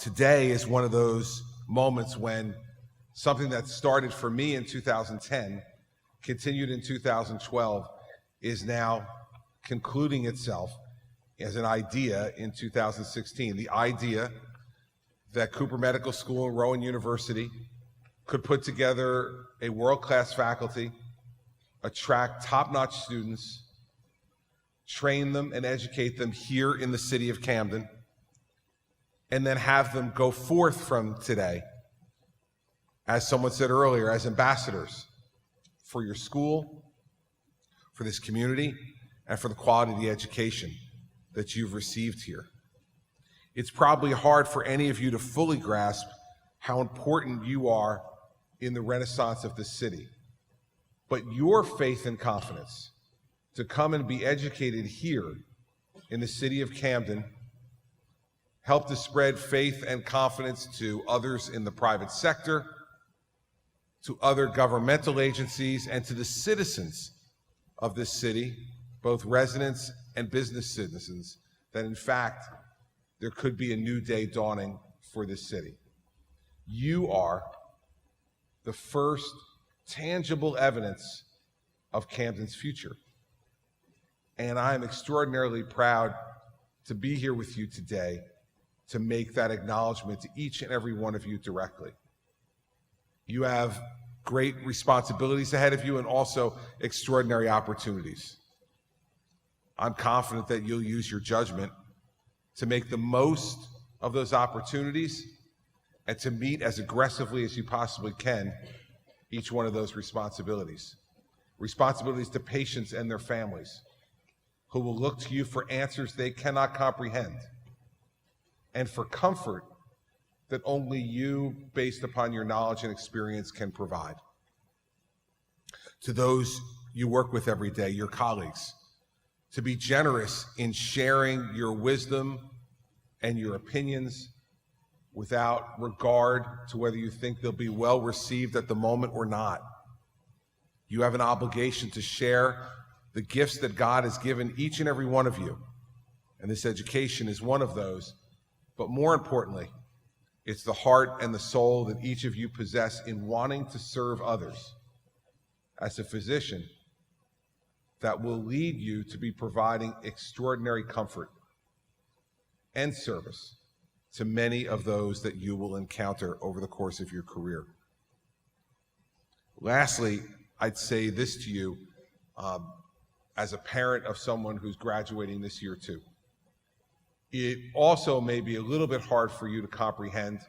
Today is one of those moments when something that started for me in 2010, continued in 2012, is now concluding itself as an idea in 2016. The idea that Cooper Medical School and Rowan University could put together a world-class faculty, attract top-notch students, train them and educate them here in the city of Camden, and then have them go forth from today, as someone said earlier, as ambassadors for your school, for this community, and for the quality of the education that you've received here. It's probably hard for any of you to fully grasp how important you are in the renaissance of this city. But your faith and confidence to come and be educated here in the city of Camden help to spread faith and confidence to others in the private sector, to other governmental agencies, and to the citizens of this city, both residents and business citizens, that in fact, there could be a new day dawning for this city. You are the first tangible evidence of Camden's future. And I am extraordinarily proud to be here with you today to make that acknowledgement to each and every one of you directly. You have great responsibilities ahead of you and also extraordinary opportunities. I'm confident that you'll use your judgment to make the most of those opportunities and to meet as aggressively as you possibly can each one of those responsibilities. Responsibilities to patients and their families, who will look to you for answers they cannot comprehend, and for comfort that only you, based upon your knowledge and experience, can provide. To those you work with every day, your colleagues, to be generous in sharing your wisdom and your opinions without regard to whether you think they'll be well received at the moment or not. You have an obligation to share the gifts that God has given each and every one of you. And this education is one of those. But more importantly, it's the heart and the soul that each of you possess in wanting to serve others as a physician that will lead you to be providing extraordinary comfort and service to many of those that you will encounter over the course of your career. Lastly, I'd say this to you as a parent of someone who's graduating this year too. It also may be a little bit hard for you to comprehend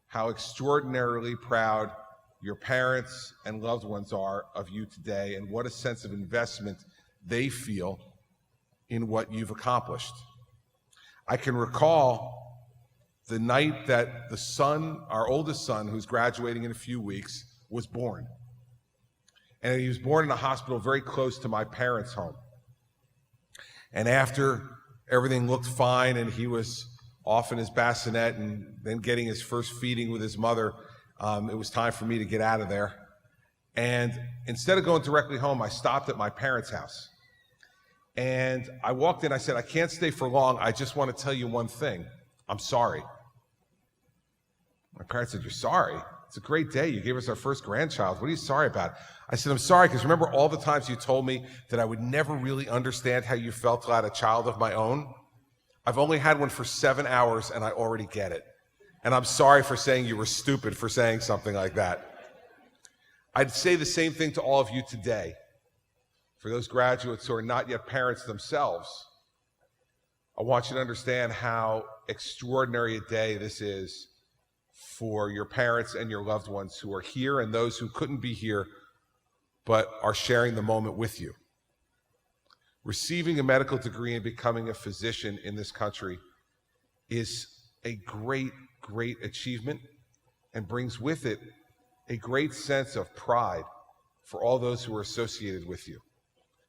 how extraordinarily proud your parents and loved ones are of you today, and what a sense of investment they feel in what you've accomplished. I can recall the night that the son, our oldest son, who's graduating in a few weeks, was born. And he was born in a hospital very close to my parents' home. And after everything looked fine and he was off in his bassinette and then getting his first feeding with his mother, it was time for me to get out of there. And instead of going directly home, I stopped at my parents' house. And I walked in, I said, I can't stay for long. I just want to tell you one thing. I'm sorry. My parents said, you're sorry? It's a great day. You gave us our first grandchild. What are you sorry about? I said, I'm sorry because remember all the times you told me that I would never really understand how you felt till I had a child of my own? I've only had one for 7 hours and I already get it. And I'm sorry for saying you were stupid for saying something like that. I'd say the same thing to all of you today. For those graduates who are not yet parents themselves, I want you to understand how extraordinary a day this is for your parents and your loved ones who are here and those who couldn't be here but are sharing the moment with you. Receiving a medical degree and becoming a physician in this country is a great, great achievement and brings with it a great sense of pride for all those who are associated with you.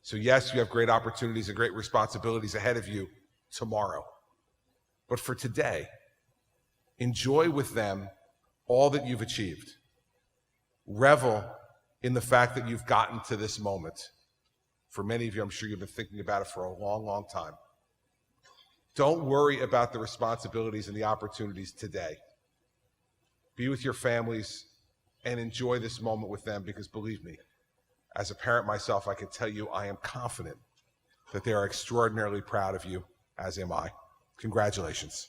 So yes, you have great opportunities and great responsibilities ahead of you tomorrow. But for today, enjoy with them all that you've achieved. Revel in the fact that you've gotten to this moment. For many of you, I'm sure you've been thinking about it for a long, long time. Don't worry about the responsibilities and the opportunities today. Be with your families and enjoy this moment with them, because believe me, as a parent myself, I can tell you I am confident that they are extraordinarily proud of you, as am I. Congratulations.